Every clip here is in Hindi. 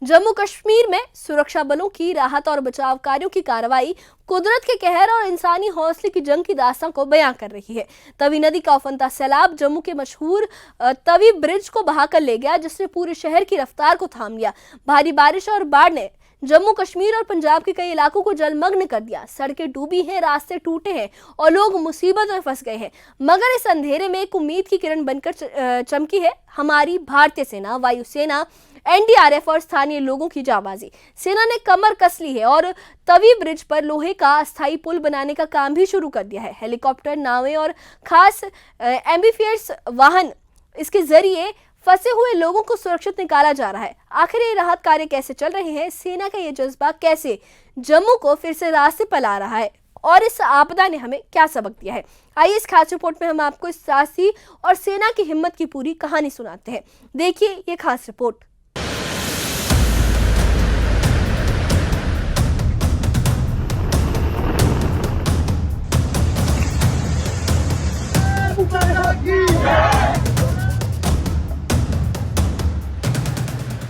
जम्मू कश्मीर में सुरक्षा बलों की राहत और बचाव कार्यों की कार्रवाई कुदरत के कहर और इंसानी हौसले की जंग की दास्तां को बयां कर रही है। तवी नदी का उफनता सैलाब जम्मू के मशहूर तवी ब्रिज को बहाकर ले गया, जिसने पूरे शहर की रफ्तार को थाम लिया। भारी बारिश और बाढ़ ने जम्मू कश्मीर और पंजाब के कई इलाकों को जलमग्न कर दिया। सड़कें डूबी हैं, रास्ते टूटे हैं और लोग मुसीबत में फंस गए हैं। मगर इस अंधेरे में एक उम्मीद की किरण बनकर चमकी है हमारी भारतीय सेना, वायुसेना, एनडीआरएफ और स्थानीय लोगों की जाबाजी। सेना ने कमर कस ली है और तवी ब्रिज पर लोहे का अस्थायी पुल बनाने का काम भी शुरू कर दिया है। हेलीकॉप्टर, नावें और खास एम्बीफियर्स वाहन इसके जरिए फंसे हुए लोगों को सुरक्षित निकाला जा रहा है। आखिर ये राहत कार्य कैसे चल रहे हैं, सेना का ये जज्बा कैसे जम्मू को फिर से रास्ते पर ला रहा है और इस आपदा ने हमें क्या सबक दिया है, आइए इस खास रिपोर्ट में हम आपको इस साहसी और सेना की हिम्मत की पूरी कहानी सुनाते हैं। देखिए ये खास रिपोर्ट।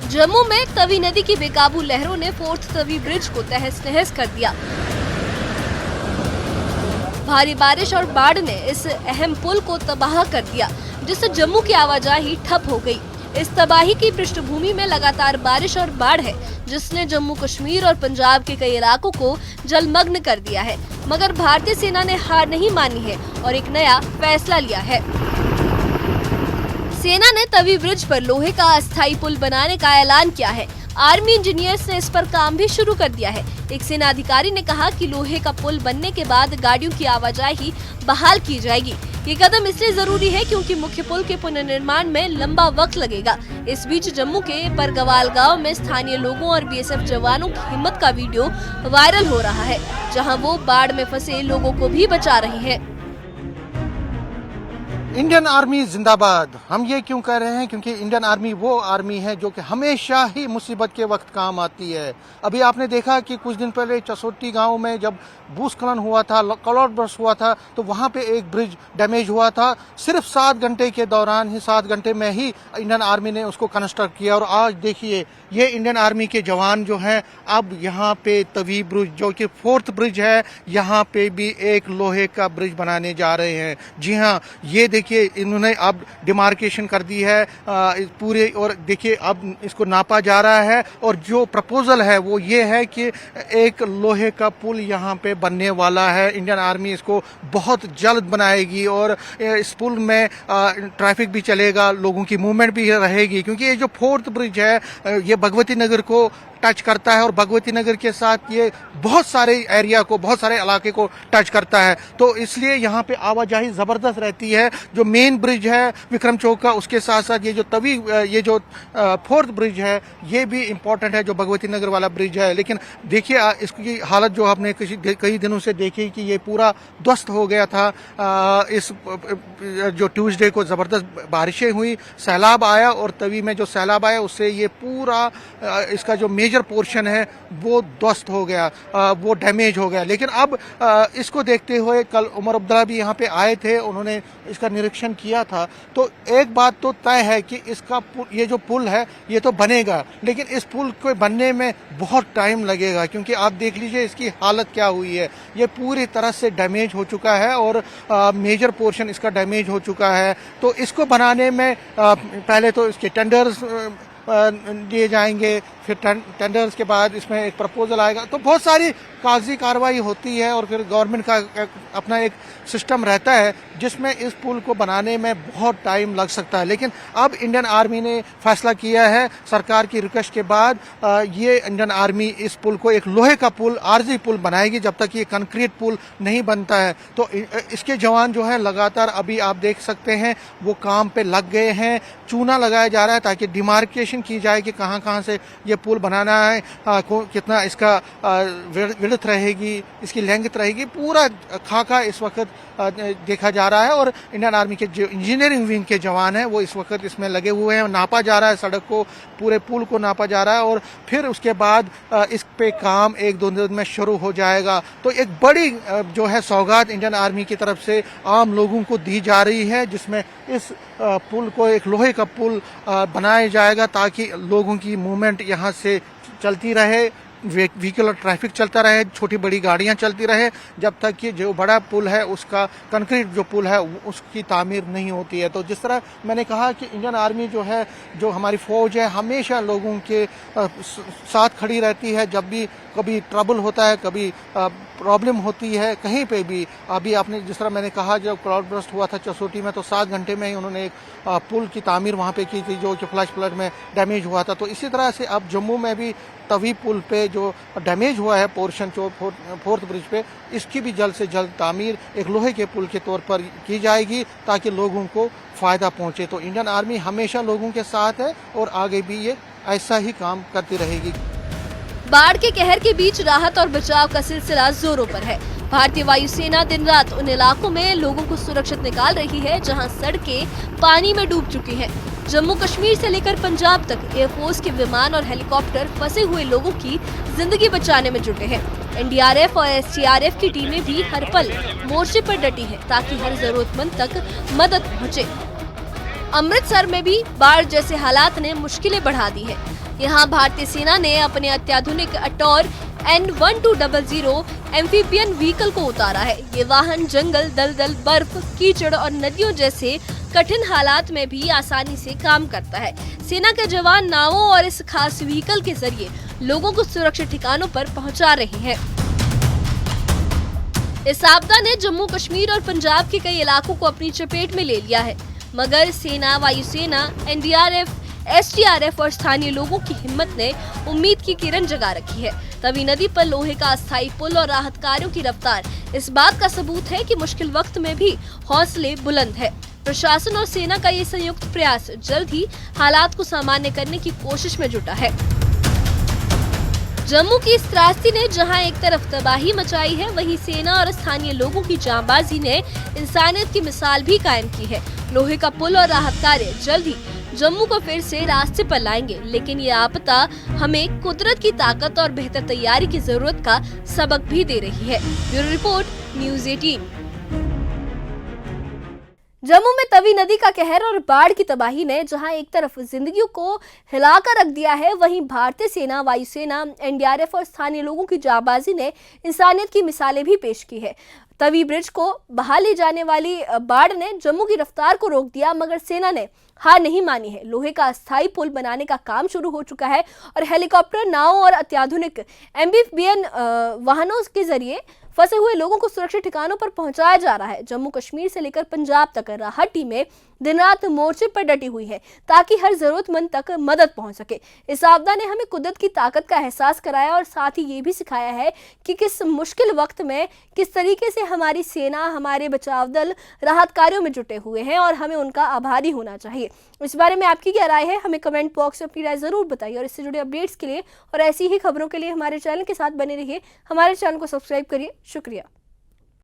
जम्मू में तवी नदी की बेकाबू लहरों ने फोर्थ तवी ब्रिज को तहस नहस कर दिया। भारी बारिश और बाढ़ ने इस अहम पुल को तबाह कर दिया, जिससे जम्मू की आवाजाही ठप हो गई। इस तबाही की पृष्ठभूमि में लगातार बारिश और बाढ़ है, जिसने जम्मू कश्मीर और पंजाब के कई इलाकों को जलमग्न कर दिया है। मगर भारतीय सेना ने हार नहीं मानी है और एक नया फैसला लिया है। सेना ने तवी ब्रिज पर लोहे का अस्थायी पुल बनाने का ऐलान किया है। आर्मी इंजीनियर्स ने इस पर काम भी शुरू कर दिया है। एक सेना अधिकारी ने कहा कि लोहे का पुल बनने के बाद गाड़ियों की आवाजाही बहाल की जाएगी। ये कदम इसलिए जरूरी है क्योंकि मुख्य पुल के पुनर्निर्माण में लंबा वक्त लगेगा। इस बीच जम्मू के परगवाल गांव में स्थानीय लोगों और बीएसएफ जवानों की हिम्मत का वीडियो वायरल हो रहा है, जहां वो बाढ़ में फंसे लोगों को भी बचा रहे हैं। इंडियन आर्मी जिंदाबाद। हम ये क्यों कह रहे हैं? क्योंकि इंडियन आर्मी वो आर्मी है जो कि हमेशा ही मुसीबत के वक्त काम आती है। अभी आपने देखा कि कुछ दिन पहले चसोटी गांव में जब भूस्खलन हुआ था, क्लाउड बर्स्ट हुआ था, तो वहां पे एक ब्रिज डैमेज हुआ था। सिर्फ 7 घंटे के दौरान ही 7 घंटे में ही इंडियन आर्मी ने उसको कंस्ट्रक्ट किया। और आज देखिए ये इंडियन आर्मी के जवान जो हैं अब यहाँ पे तवी ब्रिज जो कि 4th ब्रिज है, यहाँ पे भी एक लोहे का ब्रिज बनाने जा रहे हैं। जी हाँ, ये देखिए इन्होंने अब डिमार्केशन कर दी है पूरे, और देखिए अब इसको नापा जा रहा है। और जो प्रपोजल है वो ये है कि एक लोहे का पुल यहाँ पे बनने वाला है। इंडियन आर्मी इसको बहुत जल्द बनाएगी और इस पुल में ट्रैफिक भी चलेगा, लोगों की मूवमेंट भी रहेगी। क्योंकि ये जो 4th ब्रिज है ये भगवती नगर को टच करता है और भगवती नगर के साथ ये बहुत सारे एरिया को, बहुत सारे इलाके को टच करता है, तो इसलिए यहाँ पे आवाजाही जबरदस्त रहती है। जो मेन ब्रिज है विक्रम चौक का, उसके साथ साथ ये जो 4th ब्रिज है ये भी इम्पोर्टेंट है, जो भगवती नगर वाला ब्रिज है। लेकिन देखिए इसकी हालत जो आपने कई दिनों से देखी कि ये पूरा ध्वस्त हो गया था। इस जो ट्यूसडे को जबरदस्त बारिशें हुई, सैलाब आया और तवी में जो सैलाब आया उससे ये पूरा इसका जो मेजर पोर्शन है वो ध्वस्त हो गया, वो डैमेज हो गया। लेकिन अब इसको देखते हुए कल उमर अब्दुल्ला भी यहाँ पे आए थे, उन्होंने इसका निरीक्षण किया था। तो एक बात तो तय है कि इसका ये जो पुल है ये तो बनेगा, लेकिन इस पुल को बनने में बहुत टाइम लगेगा। क्योंकि आप देख लीजिए इसकी हालत क्या हुई है, ये पूरी तरह से डैमेज हो चुका है और मेजर पोर्शन इसका डैमेज हो चुका है। तो इसको बनाने में पहले तो इसके टेंडर्स दिए जाएंगे, फिर टेंडर्स के बाद इसमें एक प्रपोजल आएगा, तो बहुत सारी कागजी कार्रवाई होती है और फिर गवर्नमेंट का अपना एक सिस्टम रहता है जिसमें इस पुल को बनाने में बहुत टाइम लग सकता है। लेकिन अब इंडियन आर्मी ने फैसला किया है सरकार की रिक्वेस्ट के बाद, ये इंडियन आर्मी इस पुल को एक लोहे का पुल, आरजी पुल बनाएगी जब तक ये कंक्रीट पुल नहीं बनता है। तो इसके जवान जो है लगातार अभी आप देख सकते हैं वो काम पे लग गए हैं। चूना लगाया जा रहा है ताकि डिमार्केशन की जाए कि कहाँ कहाँ से ये पुल बनाना है, कितना इसका विड्थ रहेगी, इसकी लेंथ रहेगी, पूरा खाका इस वक्त देखा जा रहा है। और इंडियन आर्मी के जो इंजीनियरिंग विंग के जवान हैं वो इस वक्त इसमें लगे हुए हैं। नापा जा रहा है सड़क को, पूरे पुल को नापा जा रहा है और फिर उसके बाद इस पे काम 1-2 दिन में शुरू हो जाएगा। तो एक बड़ी जो है सौगात इंडियन आर्मी की तरफ से आम लोगों को दी जा रही है, जिसमें इस पुल को एक लोहे का पुल बनाया जाएगा ताकि ताकि लोगों की मूवमेंट यहाँ से चलती रहे, व्हीकल और ट्रैफिक चलता रहे, छोटी बड़ी गाड़ियां चलती रहे, जब तक कि जो बड़ा पुल है उसका कंक्रीट जो पुल है उसकी तामीर नहीं होती है। तो जिस तरह मैंने कहा कि इंडियन आर्मी जो है, जो हमारी फौज है, हमेशा लोगों के साथ खड़ी रहती है। जब भी कभी ट्रबल होता है, कभी प्रॉब्लम होती है कहीं पे भी। अभी आपने जिस तरह मैंने कहा, जब क्लाउड बर्स्ट हुआ था चसोटी में, तो 7 घंटे में ही उन्होंने एक पुल की तामीर वहाँ पे की थी जो कि फ्लैश फ्लड में डैमेज हुआ था। तो इसी तरह से अब जम्मू में भी तवी पुल पे जो डैमेज हुआ है पोर्शन जो फोर्थ ब्रिज पे, इसकी भी जल्द से जल्द तामीर एक लोहे के पुल के तौर पर की जाएगी ताकि लोगों को फ़ायदा पहुँचे। तो इंडियन आर्मी हमेशा लोगों के साथ है और आगे भी ये ऐसा ही काम करती रहेगी। बाढ़ के कहर के बीच राहत और बचाव का सिलसिला जोरों पर है। भारतीय वायुसेना दिन रात उन इलाकों में लोगों को सुरक्षित निकाल रही है जहां सड़कें पानी में डूब चुकी हैं। जम्मू कश्मीर से लेकर पंजाब तक एयरफोर्स के विमान और हेलीकॉप्टर फंसे हुए लोगों की जिंदगी बचाने में जुटे हैं। एनडीआरएफ और एसडीआरएफ की टीमें भी हर पल मोर्चे पर डटी हैं ताकि हर जरूरतमंद तक मदद पहुंचे। अमृतसर में भी बाढ़ जैसे हालात ने मुश्किलें बढ़ा दी है। यहाँ भारतीय सेना ने अपने अत्याधुनिक अटोर N1200 एम्फीबियन व्हीकल को उतारा है। ये वाहन जंगल, दलदल, बर्फ, कीचड़ और नदियों जैसे कठिन हालात में भी आसानी से काम करता है। सेना के जवान नावों और इस खास व्हीकल के जरिए लोगों को सुरक्षित ठिकानों पर पहुंचा रहे हैं। इस आपदा ने जम्मू कश्मीर और पंजाब के कई इलाकों को अपनी चपेट में ले लिया है, मगर सेना, वायुसेना, एनडीआरएफ, एसडीआरएफ और स्थानीय लोगों की हिम्मत ने उम्मीद की किरण जगा रखी है। तवी नदी पर लोहे का अस्थायी पुल और राहत कार्यों की रफ्तार इस बात का सबूत है कि मुश्किल वक्त में भी हौसले बुलंद है। प्रशासन और सेना का ये संयुक्त प्रयास जल्द ही हालात को सामान्य करने की कोशिश में जुटा है। जम्मू की इस त्रासदी ने जहां एक तरफ तबाही मचाई है, वहीं सेना और स्थानीय लोगों की जांबाजी ने इंसानियत की मिसाल भी कायम की है। लोहे का पुल और राहत कार्य जल्द ही जम्मू को फिर से रास्ते पर लाएंगे, लेकिन ये आपदा हमें कुदरत की ताकत और बेहतर तैयारी की जरूरत का सबक भी दे रही है। Bureau report, news 18। जम्मू में तवी नदी का कहर और बाढ़ की तबाही ने जहां एक तरफ जिंदगियों को हिलाकर रख दिया है, वहीं भारतीय सेना, वायुसेना, एनडीआरएफ और स्थानीय लोगों की जांबाजी ने इंसानियत की मिसालें भी पेश की है। तवी ब्रिज को बहा ले जाने वाली बाढ़ ने जम्मू की रफ्तार को रोक दिया, मगर सेना ने हार नहीं मानी है। लोहे का अस्थायी पुल बनाने का काम शुरू हो चुका है और हेलीकॉप्टर, नाव और अत्याधुनिक एम्फीबियन वाहनों के जरिए फंसे हुए लोगों को सुरक्षित ठिकानों पर पहुंचाया जा रहा है। जम्मू कश्मीर से लेकर पंजाब तक राहत टीमें दिन रात मोर्चे पर डटी हुई है ताकि हर जरूरतमंद तक मदद पहुंच सके। इस आपदा ने हमें कुदरत की ताकत का एहसास कराया और साथ ही ये भी सिखाया है कि किस मुश्किल वक्त में किस तरीके से हमारी सेना, हमारे बचाव दल राहत कार्यों में जुटे हुए हैं और हमें उनका आभारी होना चाहिए। इस बारे में आपकी क्या राय है, हमें कमेंट बॉक्स में अपनी राय जरूर बताइए और इससे जुड़े अपडेट्स के लिए और ऐसी ही खबरों के लिए हमारे चैनल के साथ बने रहिए। हमारे चैनल को सब्सक्राइब करिए। शुक्रिया।